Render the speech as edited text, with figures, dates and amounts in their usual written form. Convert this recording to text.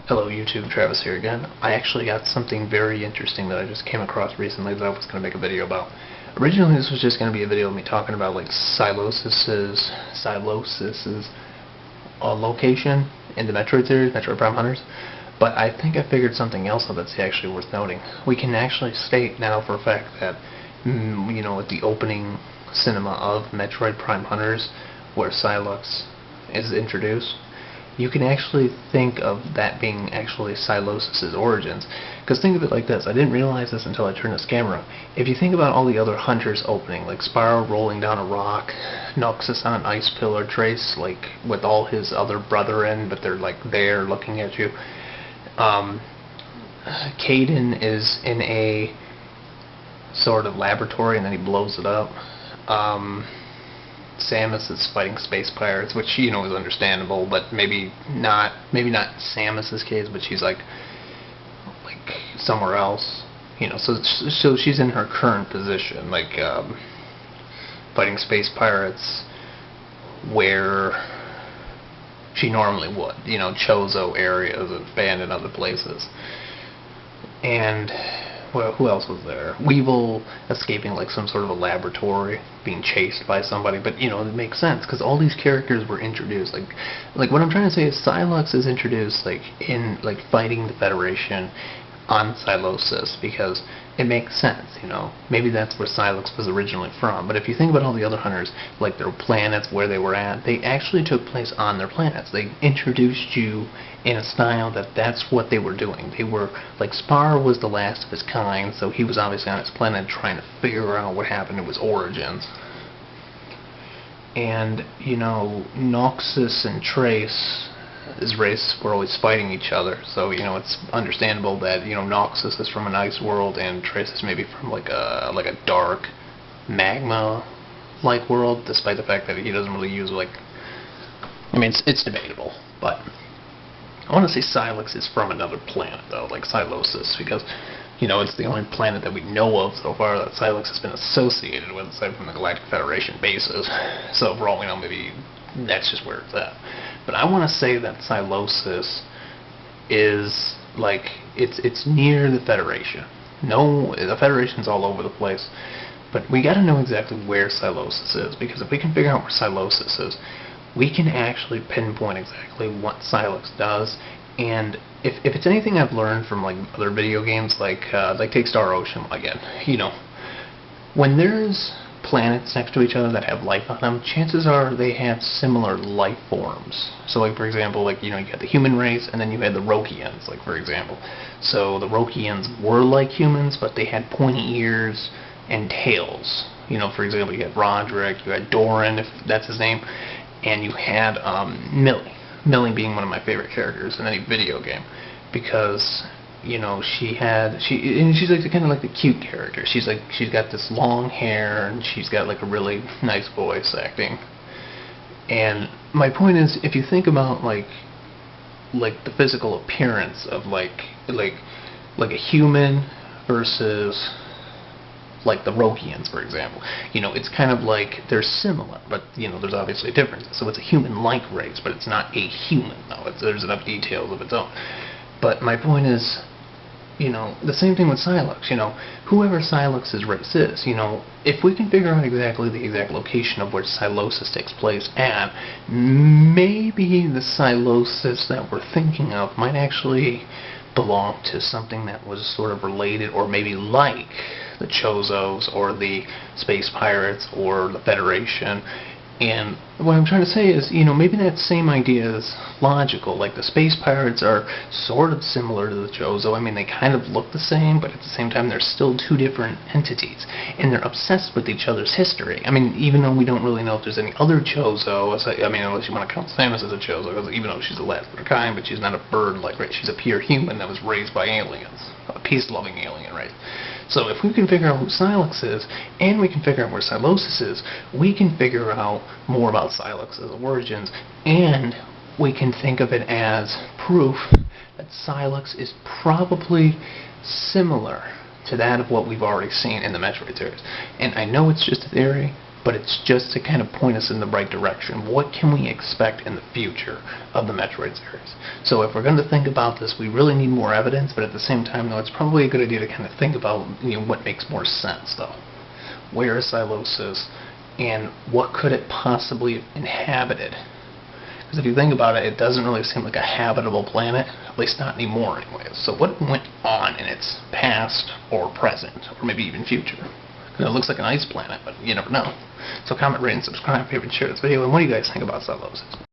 Hello YouTube, Travis here again. I actually got something very interesting that I just came across recently that I was going to make a video about. Originally this was just going to be a video of me talking about like Cylosis's location in the Metroid series, Metroid Prime Hunters, but I think I figured something else out that's actually worth noting. We can actually state now for a fact that, at the opening cinema of Metroid Prime Hunters, where Sylux is introduced, you can actually think of that being actually Cylosis' origins. Because think of it like this, I didn't realize this until I turned this camera. If you think about all the other hunters opening, like Spyro rolling down a rock, Noxus on an ice pillar, Trace like with all his other brethren, but they're like there looking at you. Caden is in a sort of laboratory and then he blows it up. Samus is fighting space pirates, which is understandable, but maybe not Samus's case, but she's like somewhere else, so she's in her current position, like fighting space pirates where she normally would, chozo areas and abandoned other places. And well, who else was there? Weevil escaping like some sort of a laboratory, being chased by somebody, but it makes sense because all these characters were introduced. Like what I'm trying to say is Sylux is introduced in fighting the Federation on Cylosis because it makes sense, Maybe that's where Sylux was originally from. But if you think about all the other hunters, like their planets, where they were at, they actually took place on their planets. They introduced you in a style that's what they were doing. They were, like, Spar was the last of his kind, so he was obviously on his planet trying to figure out what happened to his origins. And, Noxus and Trace, his race, were always fighting each other, so it's understandable that Noxus is from an ice world and Trace is maybe from like a dark magma like world, despite the fact that he doesn't really use it's debatable, but I want to say Sylux is from another planet though, like Cylosis, because it's the only planet that we know of so far that Sylux has been associated with, aside from the Galactic Federation bases. So for all we know, maybe that's just where it's at. But I want to say that Cylosis is it's near the Federation. No, the Federation's all over the place, but we got to know exactly where Cylosis is, because if we can figure out where Cylosis is, we can actually pinpoint exactly what Sylux does. And if it's anything I've learned from other video games, like take Star Ocean again, when there's planets next to each other that have life on them, chances are they have similar life forms. So for example, you had the human race and then you had the Rokians, for example. So the Rokians were like humans, but they had pointy ears and tails. For example, you had Roderick, you had Doran, if that's his name, and you had Millie. Millie being one of my favorite characters in any video game, because she's kind of like the cute character. She's got this long hair and she's got a really nice voice acting. And my point is, if you think about the physical appearance of a human versus the Rokians, for example, it's kind of they're similar, but there's obviously differences. So it's a human-like race, but it's not a human though. There's enough details of its own. But my point is, the same thing with Sylux. Whoever Sylux's race is, if we can figure out exactly the exact location of where Cylosis takes place at, maybe the Cylosis that we're thinking of might actually belong to something that was sort of related, or maybe like the Chozos or the Space Pirates or the Federation. And what I'm trying to say is, maybe that same idea is logical. The Space Pirates are sort of similar to the Chozo. They kind of look the same, but at the same time they're still two different entities, and they're obsessed with each other's history. Even though we don't really know if there's any other Chozo, unless you want to count Samus as a Chozo, because even though she's the last of her kind, but she's not a bird she's a pure human that was raised by aliens, a peace-loving alien race. So if we can figure out who Sylux is, and we can figure out where Cylosis is, we can figure out more about Sylux's origins, and we can think of it as proof that Sylux is probably similar to that of what we've already seen in the Metroid series. And I know it's just a theory, but it's just to kind of point us in the right direction. What can we expect in the future of the Metroid series? So if we're going to think about this, we really need more evidence, but at the same time, though, it's probably a good idea to kind of think about what makes more sense, though. Where is Cylosis, and what could it possibly have inhabited? Because if you think about it, it doesn't really seem like a habitable planet, at least not anymore anyways. So what went on in its past or present, or maybe even future? It looks like an ice planet, but you never know. So comment, rate, and subscribe if you haven't shared this video, and what do you guys think about Cylosis?